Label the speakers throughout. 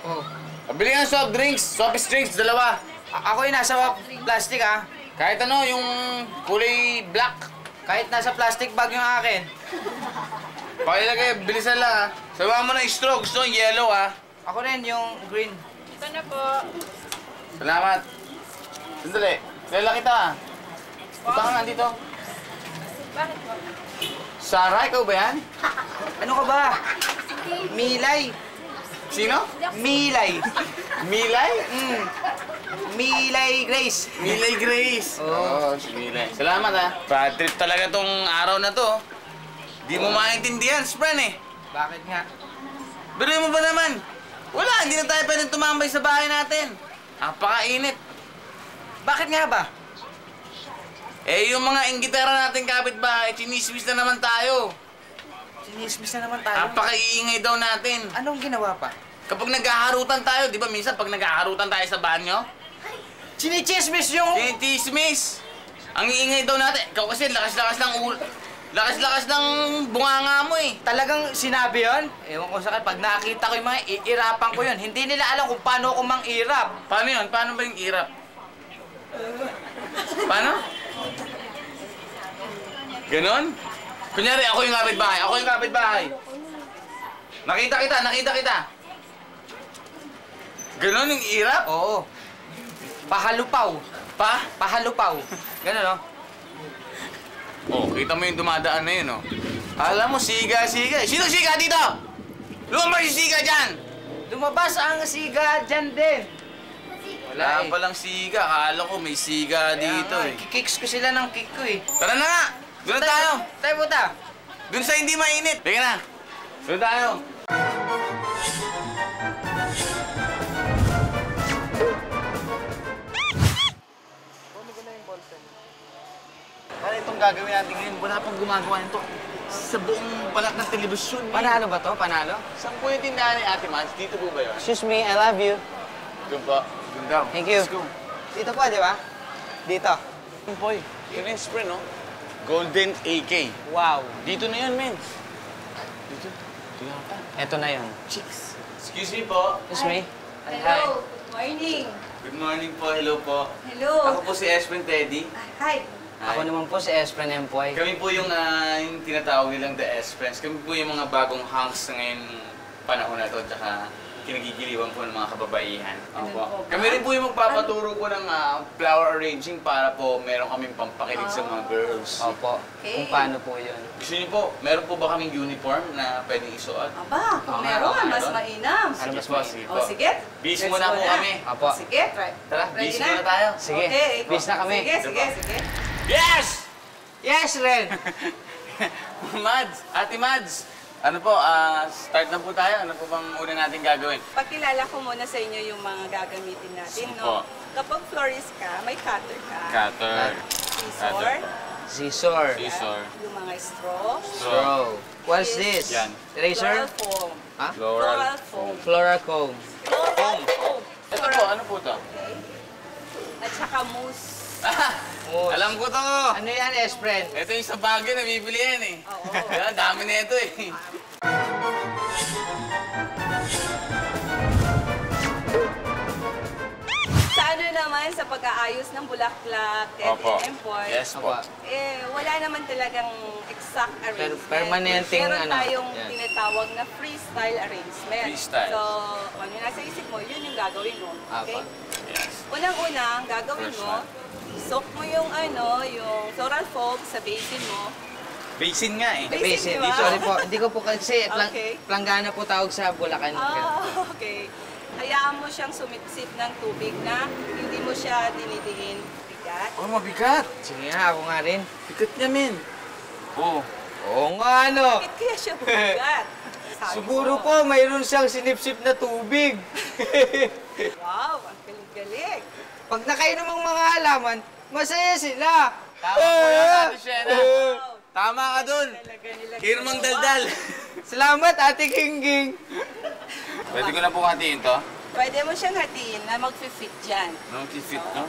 Speaker 1: Oh.
Speaker 2: Pabili ng soft drinks, soft drinks, dalawa.
Speaker 1: Ako yung nasa plastic ah.
Speaker 2: Kahit ano, yung kulay black.
Speaker 1: Kahit nasa plastic bag yung akin.
Speaker 2: Pakilagay, bilisan lang ha. Sabahan mo ng straw, gusto yung yellow ha.
Speaker 1: Ako rin yung green.
Speaker 3: Ito na po.
Speaker 2: Salamat. Sandali, kilala kita ha. Punta ka nga dito.
Speaker 3: Bakit po?
Speaker 2: Sarah, ikaw ba yan?
Speaker 1: Ano ka ba? Milay.
Speaker 2: Sino?
Speaker 1: Milay.
Speaker 2: Milay?
Speaker 1: Milay Grace.
Speaker 2: Milay Grace. Oo, si Milay. Salamat ha. Bad trip talaga tong araw na to. Di mo maintindihan, Spren eh.
Speaker 1: Bakit nga?
Speaker 2: Biruin mo ba naman? Wala, hindi na tayo pwedeng tumambay sa bahay natin. Napakainit.
Speaker 1: Bakit nga ba?
Speaker 2: Eh, yung mga inggitera natin kapitbahay, chinismis na naman tayo.
Speaker 1: Sinismis na naman tayo.
Speaker 2: Napakaiingay daw natin.
Speaker 1: Anong ginawa pa?
Speaker 2: Kapag naghaharutan tayo, di ba minsan pag naghaharutan tayo sa banyo?
Speaker 1: Sinichismis yung...
Speaker 2: Chinismis! Ang iingay daw natin. Ikaw kasi lakas-lakas ng lakas-lakas ng bunganga mo eh.
Speaker 1: Talagang sinabi yun? Ewan ko sa akin, pag nakita ko yung mga iirapan ko yun, hindi nila alam kung paano ako mang-irap.
Speaker 2: Paano yun? Paano ba yung irap? Paano? Ganon? Kunyari, ako yung kapitbahay. Ako yung kapitbahay. Nakita kita. Ganon yung irap?
Speaker 1: Oo. Pahalupaw. Pahalupaw. Ganon, no?
Speaker 2: Oh, kita mo yung dumadaan na yun, oh. Alam mo, siga. Sino siga dito? Lumabas yung siga dyan!
Speaker 1: Lumabas ang siga dyan din.
Speaker 2: Wala
Speaker 1: eh.
Speaker 2: palang siga. Akala ko may siga dito, eh.
Speaker 1: Kicks ko sila ng kick ko, eh.
Speaker 2: Tara na nga! Doon na tayo!
Speaker 1: Tayo punta.
Speaker 2: Doon sa hindi mainit. Teka na. Doon tayo. Para itong gagawin natin ngayon, wala pang gumagawa nito sa buong balat ng telebisyon.
Speaker 1: Panalo ba to? Panalo?
Speaker 2: Saan po yung tindahan ni Ate Mads? Dito po ba yun?
Speaker 1: Excuse me, I love you.
Speaker 2: Doon po. Doon daw.
Speaker 1: Thank you.
Speaker 2: Let's go.
Speaker 1: Dito po, di ba? Dito.
Speaker 2: Boy, yun yung spray, no? Golden AK.
Speaker 1: Wow.
Speaker 2: Dito na yun, men. Dito. Dito yata.
Speaker 1: Eto na yun.
Speaker 2: Chicks. Excuse me po.
Speaker 1: Excuse me.
Speaker 3: Hello. Morning.
Speaker 2: Good morning po. Hello po.
Speaker 3: Hello.
Speaker 2: Ako po si Espen Teddy.
Speaker 3: Hi.
Speaker 1: Ako naman po si Espren Empoy.
Speaker 2: Kami po yung tinatawag nilang The S-Friends. Kami po yung mga bagong hunks sa ngayon panahon na ito, tsaka kinagigiliwan po ng mga kababaihan. Opo. Kami rin po yung magpapaturo po ng flower arranging para po meron kaming pampakilig sa mga girls.
Speaker 1: Opo.
Speaker 3: Okay.
Speaker 1: Kung paano po yun.
Speaker 2: Gusto niyo po, meron po ba kaming uniform na pwedeng isuot?
Speaker 3: Aba, kung meron, mas mainam.
Speaker 1: Ano mas
Speaker 2: po,
Speaker 1: mainam?
Speaker 2: sige
Speaker 3: O,
Speaker 2: po.
Speaker 3: sige.
Speaker 2: Bis
Speaker 3: Let's
Speaker 2: muna
Speaker 3: go
Speaker 2: po
Speaker 3: na.
Speaker 2: kami.
Speaker 1: Opo.
Speaker 3: Sige, try.
Speaker 2: Tara,
Speaker 3: Ready
Speaker 2: bis
Speaker 3: na?
Speaker 2: muna tayo.
Speaker 1: Sige.
Speaker 3: Okay.
Speaker 1: Bis na kami.
Speaker 3: Sige.
Speaker 2: Yes!
Speaker 1: Yes, Ren!
Speaker 2: Mads, Ate Mads, ano po, start na po tayo. Ano po bang una natin gagawin?
Speaker 3: Pakilala ko muna sa inyo yung mga gagamitin natin,
Speaker 2: Sige
Speaker 3: no?
Speaker 2: po.
Speaker 3: Kapag florist ka, may cutter ka.
Speaker 2: Cutter.
Speaker 3: Scissor.
Speaker 1: Scissor.
Speaker 2: Scissor.
Speaker 3: Yung mga straw.
Speaker 1: Straw. What's this?
Speaker 2: Yan.
Speaker 1: Eraser?
Speaker 3: Floral foam.
Speaker 1: Ha?
Speaker 2: Floral.
Speaker 3: foam.
Speaker 1: Floral comb.
Speaker 3: Floral foam.
Speaker 2: Ito po, ano po to?
Speaker 3: Okay. At saka mousse.
Speaker 1: Mousse.
Speaker 2: Alam ko to.
Speaker 1: Ano yan, Espren?
Speaker 2: Ito yung sa Baguio na bibili yan eh.
Speaker 3: Oo.
Speaker 2: Yan, dami na ito eh.
Speaker 3: Sa ano naman, sa pag-aayos ng bulaklak,
Speaker 2: Opo.
Speaker 3: Empor,
Speaker 2: Yes po.
Speaker 3: wala naman talagang exact arrangement.
Speaker 1: permanenteng
Speaker 3: Meron
Speaker 1: ano,
Speaker 3: tayong
Speaker 1: yan.
Speaker 3: tinatawag na freestyle arrangement.
Speaker 2: Freestyle.
Speaker 3: So, kung ano yung nasa isip mo, yun yung gagawin mo. Okay?
Speaker 1: Apa.
Speaker 2: Yes.
Speaker 3: Unang-una, ang gagawin
Speaker 2: First
Speaker 3: mo,
Speaker 2: one.
Speaker 3: soak mo yung yung floral foam sa basin mo.
Speaker 2: Basin nga eh.
Speaker 3: Basin,
Speaker 1: Basin.
Speaker 3: di ba?
Speaker 1: Sorry po, hindi ko po kasi
Speaker 3: Okay.
Speaker 1: planggana po tawag sa Bulacan.
Speaker 3: Okay. Hayaan mo siyang sumipsip ng tubig na hindi mo siya dinidiin bigat.
Speaker 2: Oh, mabigat.
Speaker 1: Sige nga, ako nga rin.
Speaker 2: Bigat niya, men. Oo.
Speaker 1: Oo nga, ano?
Speaker 3: Bakit kaya siya bigat? Sabi
Speaker 1: Siguro
Speaker 3: mo.
Speaker 1: po, mayroon siyang sinipsip na tubig.
Speaker 3: Wow, ang galing-galing.
Speaker 1: Pag nakainom ang mga halaman, masaya sila.
Speaker 2: Tama po yan, Ate Shena.
Speaker 3: Wow.
Speaker 2: Tama ka dun.
Speaker 3: Talaga nila
Speaker 2: Irmang
Speaker 3: ginawa.
Speaker 2: daldal.
Speaker 1: Salamat, Ate Kingging.
Speaker 2: Pwede ko na po hatiin to?
Speaker 3: Pwede mo siyang hatiin na mag-fit dyan.
Speaker 2: No, fit no?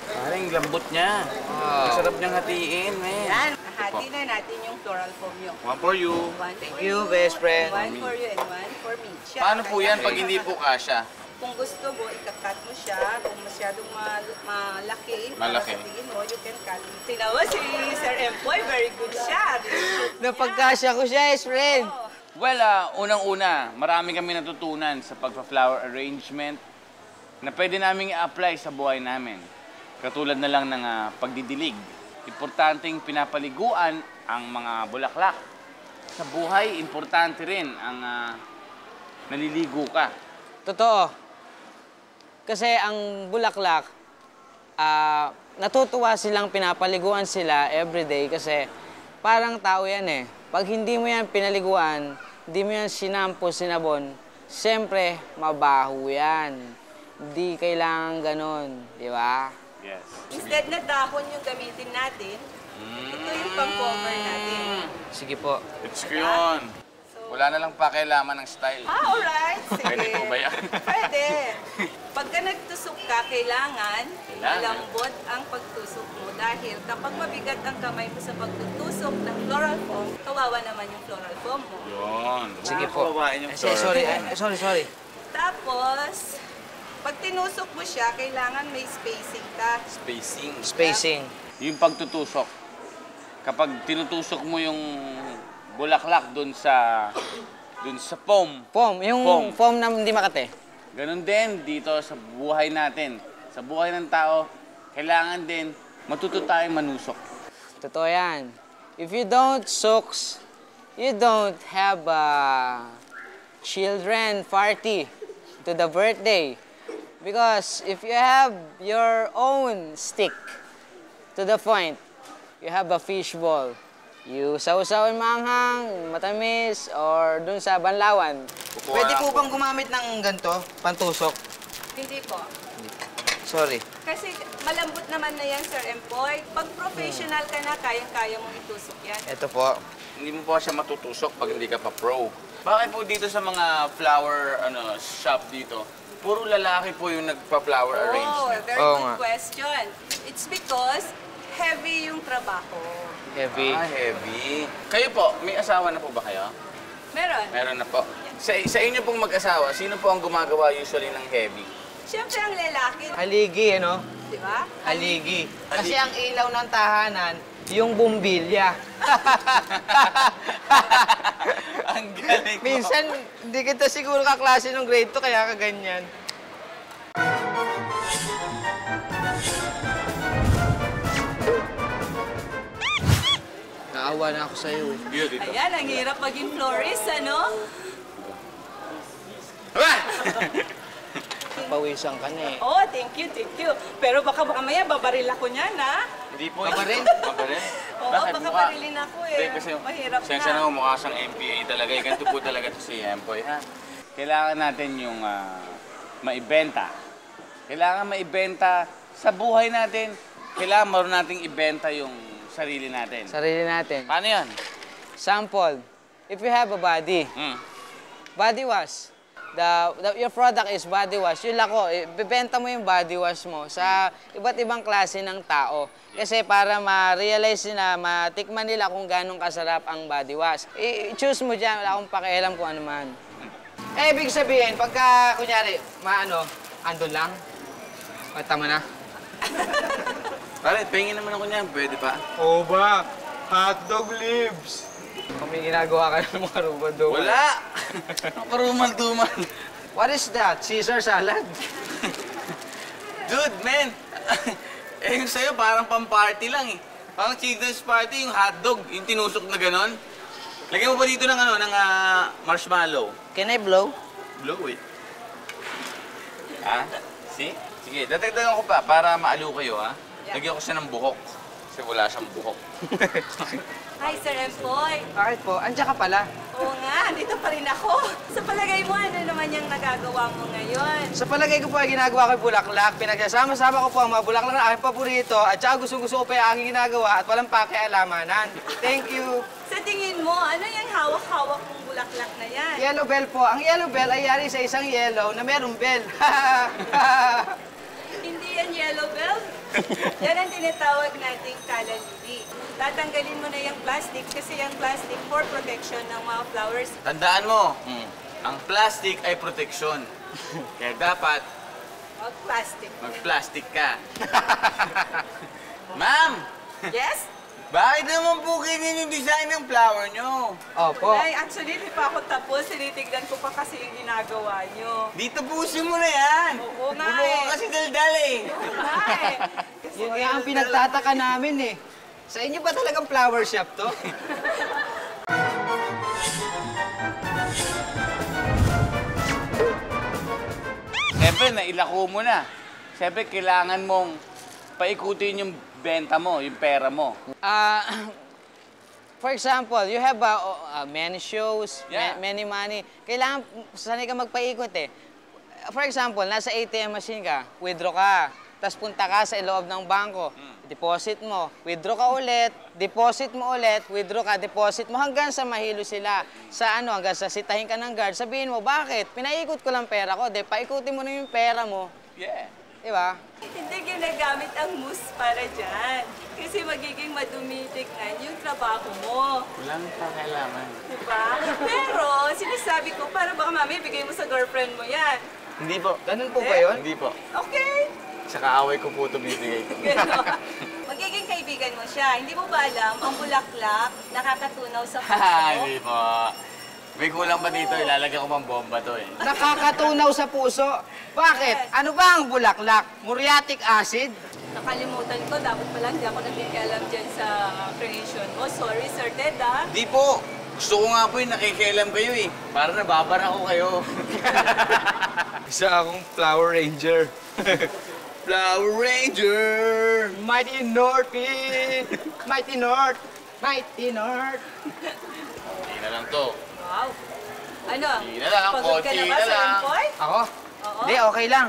Speaker 2: Parang lambot niya.
Speaker 1: Wow.
Speaker 2: Masarap niyang hatiin, men.
Speaker 3: Yan, hati na natin yung floral foam nyo.
Speaker 2: One for you.
Speaker 3: One
Speaker 1: Thank
Speaker 3: for
Speaker 1: you, best friend.
Speaker 3: One for you and one for me siya.
Speaker 2: Paano po
Speaker 3: Kaya-
Speaker 2: yan pag hindi po kasya?
Speaker 3: Kung gusto mo, ikakat mo siya. Kung masyadong malaki,
Speaker 2: Malaki.
Speaker 3: para sa tingin mo, you can cut. Tinawa si Sir Empoy, very good siya.
Speaker 1: Napagkasya ko siya, friend.
Speaker 3: Oh.
Speaker 2: Well, unang-una, marami kami natutunan sa pagpa-flower arrangement na pwede naming i-apply sa buhay namin. Katulad na lang ng pagdidilig. Importanteng pinapaliguan ang mga bulaklak. Sa buhay, importante rin ang naliligo ka.
Speaker 1: Totoo. Kasi ang bulaklak, natutuwa silang pinapaliguan sila everyday kasi parang tao yan eh. Pag hindi mo yan pinaliguan, hindi mo yan sinampo, sinabon, siyempre, mabaho yan. Hindi kailangan ganon, di ba?
Speaker 2: Yes.
Speaker 3: Instead na dahon yung gamitin natin, ito yung pang-cover natin.
Speaker 1: Sige po.
Speaker 2: It's yun. Wala na lang pakialaman ng style.
Speaker 3: Alright, sige.
Speaker 2: Pwede po ba yan?
Speaker 3: Pwede. Pagka nagtusok ka, kailangan
Speaker 2: Kailangan.
Speaker 3: malambot ang pagtusok mo dahil kapag mabigat ang kamay mo sa pagtutusok ng floral foam, kawawa naman yung floral foam mo.
Speaker 2: Yun.
Speaker 1: Sige po.
Speaker 2: Kawawain yung
Speaker 1: Sorry.
Speaker 3: Tapos, pag tinusok mo siya, kailangan may spacing ka.
Speaker 2: Spacing.
Speaker 1: Spacing.
Speaker 2: Yung pagtutusok. Kapag tinutusok mo yung bulaklak dun sa foam.
Speaker 1: Foam, yung
Speaker 2: Foam.
Speaker 1: foam na hindi makate.
Speaker 2: Ganun din dito sa buhay natin. Sa buhay ng tao, kailangan din matuto tayong manusok.
Speaker 1: Totoo yan. If you don't soaks, you don't have a children party to the birthday. Because if you have your own stick, to the point, you have a fishball. You sausaw manghang, matamis, or dun sa banlawan. Pwede po bang gumamit ng ganito, pantusok?
Speaker 3: Hindi po.
Speaker 1: Sorry.
Speaker 3: Kasi malambot naman na yan, Sir Empoy. Pag professional ka na, kayang-kaya mong itusok yan.
Speaker 1: Ito po.
Speaker 2: Hindi mo po siya matutusok pag hindi ka pa pro. Bakit po dito sa mga flower shop dito, puro lalaki po yung nagpa-flower
Speaker 3: Oh,
Speaker 2: arrangement?
Speaker 3: very
Speaker 1: Oo
Speaker 3: good
Speaker 1: nga.
Speaker 3: question. It's because heavy yung trabaho.
Speaker 1: Heavy.
Speaker 2: Heavy. Kayo po, may asawa na po ba kayo?
Speaker 3: Meron.
Speaker 2: Meron na po. Sa inyo pong mag-asawa, sino po ang gumagawa usually ng heavy?
Speaker 3: Siyempre ang lalaki,
Speaker 1: Haligi, ano?
Speaker 3: di ba?
Speaker 1: Haligi. Kasi ang ilaw ng tahanan, yung bumbilya.
Speaker 2: Ang galing mo.
Speaker 1: Minsan, hindi kita siguro kaklase ng grade 2, kaya ka ganyan. Naawa na ako sa'yo eh.
Speaker 2: Yun, dito.
Speaker 3: Ayan, ang hirap maging florist, ano?
Speaker 2: Ah!
Speaker 1: Pawisan ka na eh.
Speaker 3: Oh, thank you, thank you. Pero baka mamaya babaril ako niyan, ha?
Speaker 2: Hindi po.
Speaker 1: Babaril?
Speaker 2: Babaril?
Speaker 3: Oo,
Speaker 2: Bakit?
Speaker 3: baka
Speaker 2: Mukha-
Speaker 3: barilin ako eh.
Speaker 2: Hindi, kasi
Speaker 3: Mahirap
Speaker 2: sensya
Speaker 3: na.
Speaker 2: na mukha siyang MPA talaga. Ganito po talaga to si Empoy, ha? Kailangan natin yung maibenta. Kailangan maibenta sa buhay natin. Kailangan marunong nating ibenta yung sarili natin.
Speaker 1: Sarili natin.
Speaker 2: Paano yan?
Speaker 1: Sample. If you have a body, body wash. Your product is body wash. Yun lako, ibebenta mo yung body wash mo sa iba't ibang klase ng tao. Kasi para ma-realize nila, matikman nila kung ganong kasarap ang body wash. I-choose mo dyan, wala akong pakialam kung ano man. Eh, ibig sabihin, pagka, kunyari, andun lang, o, tama na.
Speaker 2: Pare, pengin naman ako niyan. Pwede pa?
Speaker 1: Oo ba? Hotdog lips. Kung may ginagawa ka ng mga rubado.
Speaker 2: Wala! Ang karumal-dumal.
Speaker 1: What is that? Caesar salad?
Speaker 2: Dude, man! Eh, yung sa'yo parang pang-party lang eh. Parang children's party, yung hotdog, yung tinusok na ganon. Lagyan mo pa dito ng marshmallow.
Speaker 1: Can I blow?
Speaker 2: Blow it. Ha? See? Sige, dadagdagan ko pa para maalo kayo, ha? Lagyan ko siya ng buhok. Kasi wala siyang buhok.
Speaker 3: Hi, Sir Empoy.
Speaker 1: Bakit po? Andiyan ka pala.
Speaker 3: Oo nga, dito pa rin ako. Sa palagay mo, ano naman yung nagagawa mo ngayon?
Speaker 1: Sa palagay ko po ay ginagawa ko yung bulaklak. Pinagsasama-sama ko po ang mga bulaklak na aking paborito at saka gusto-gusto ko pa yung aking ginagawa at walang pakialamanan. Thank you.
Speaker 3: Sa tingin mo, ano yung hawak-hawak mong bulaklak na yan?
Speaker 1: Yellow bell po. Ang yellow bell ay yari sa isang yellow na merong bell.
Speaker 3: Hindi yan yellow bell. Yan ang tinatawag nating calla lily. Tatanggalin mo na yung plastic kasi yung plastic for protection ng mga flowers.
Speaker 2: Tandaan mo, Ang plastic ay proteksyon. Kaya dapat
Speaker 3: Plastic.
Speaker 2: mag-plastic ka. Ma'am!
Speaker 3: Yes?
Speaker 2: Bakit naman po ganyan yung design ng flower nyo?
Speaker 1: Opo.
Speaker 3: Ay, actually, di pa ako tapos. Tinitignan ko pa kasi yung ginagawa nyo.
Speaker 2: Dito pusin mo na yan!
Speaker 3: Oo nga
Speaker 2: Bulo
Speaker 3: eh.
Speaker 2: ka kasi daldal eh!
Speaker 3: Ay,
Speaker 1: Yun nga ang pinagtataka namin eh. Sa inyo ba talagang flower shop to?
Speaker 2: Siyempre, nailako mo na. Siyempre, kailangan mong paikutin yung benta mo, yung pera mo.
Speaker 1: For example, you have many shows,
Speaker 2: Yeah.
Speaker 1: many money. Kailangan, sanay ka magpaikot eh. For example, nasa ATM machine ka, withdraw ka, tapos punta ka sa loob ng bangko, deposit mo, withdraw ka ulit, deposit mo ulit, withdraw ka, deposit mo, hanggang sa mahilo sila. Hanggang sa sitahin ka ng guard, sabihin mo, bakit? Pinaikot ko lang pera ko, paikutin mo na yung pera mo.
Speaker 2: Yeah.
Speaker 1: Di ba?
Speaker 3: hindi ginagamit ang mousse para dyan. Kasi magiging madumi tignan yung trabaho mo.
Speaker 2: Walang kakailangan.
Speaker 3: Diba? Pero, sinasabi ko, para baka mami, bigay mo sa girlfriend mo yan.
Speaker 2: Hindi po.
Speaker 1: Ganun po ba yun?
Speaker 2: Hindi po.
Speaker 3: Okay.
Speaker 2: Saka away ko po ito binibigay ko.
Speaker 3: Ganon. Magiging kaibigan mo siya. Hindi mo ba alam, ang bulaklak, nakakatunaw sa puso mo?
Speaker 2: Hindi po. May kulang pa dito, ilalagay ko pang bomba to eh.
Speaker 1: Nakakatunaw sa puso. Bakit? Ano ba ang bulaklak? Muriatic acid?
Speaker 3: Nakalimutan ko, dapat pala hindi ako nakikialam dyan sa creation mo. Sorry, Sir Ted, ah.
Speaker 2: Hindi po. Gusto ko nga po yung nakikialam kayo eh. Para nababara ko kayo.
Speaker 1: Isa akong Flower Ranger.
Speaker 2: Flower Ranger!
Speaker 1: Mighty North, Mighty North, Mighty North.
Speaker 2: Hindi na lang to.
Speaker 3: Wow. Ano?
Speaker 2: Hindi na lang,
Speaker 3: Pagod ka
Speaker 2: konti
Speaker 3: na ba,
Speaker 2: na
Speaker 3: Sir
Speaker 2: lang.
Speaker 3: Empoy?
Speaker 1: Ako?
Speaker 3: Oo.
Speaker 1: Hindi, okay lang.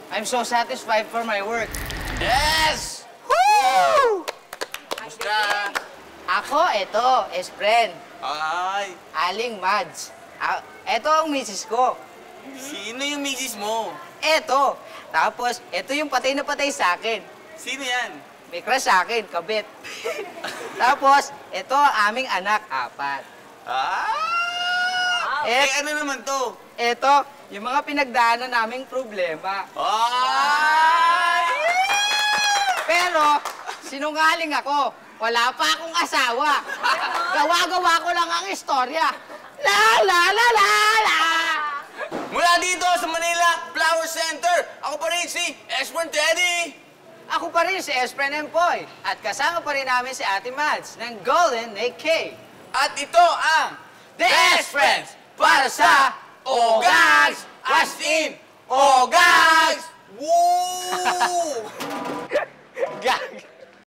Speaker 1: I'm so satisfied for my work.
Speaker 2: Yes!
Speaker 1: Woo!
Speaker 3: Ang
Speaker 2: Basta.
Speaker 3: galing.
Speaker 1: Ako, ito, friend.
Speaker 2: Ay,
Speaker 1: Aling Mads. Ito ang misis ko.
Speaker 2: sino yung misis mo?
Speaker 1: Ito. Tapos, ito yung patay na patay sa akin.
Speaker 2: Sino yan?
Speaker 1: May crush sa akin, kabit. Tapos, ito ang aming anak, 4.
Speaker 2: Ah!
Speaker 3: Wow.
Speaker 2: Eh, ano naman to?
Speaker 1: Ito, yung mga pinagdaanan naming problema.
Speaker 2: Ay!
Speaker 1: Pero, sinungaling ako. Wala pa akong asawa. Gawa-gawa ko lang ang istorya. La la la la la!
Speaker 2: Mula dito sa Manila Flower Center, ako pa rin si Esperan Teddy.
Speaker 1: Ako pa rin si Espren Empoy. At kasama pa rin namin si Ate Mads ng Golden AK.
Speaker 2: At ito ang
Speaker 1: The Best Friends para sa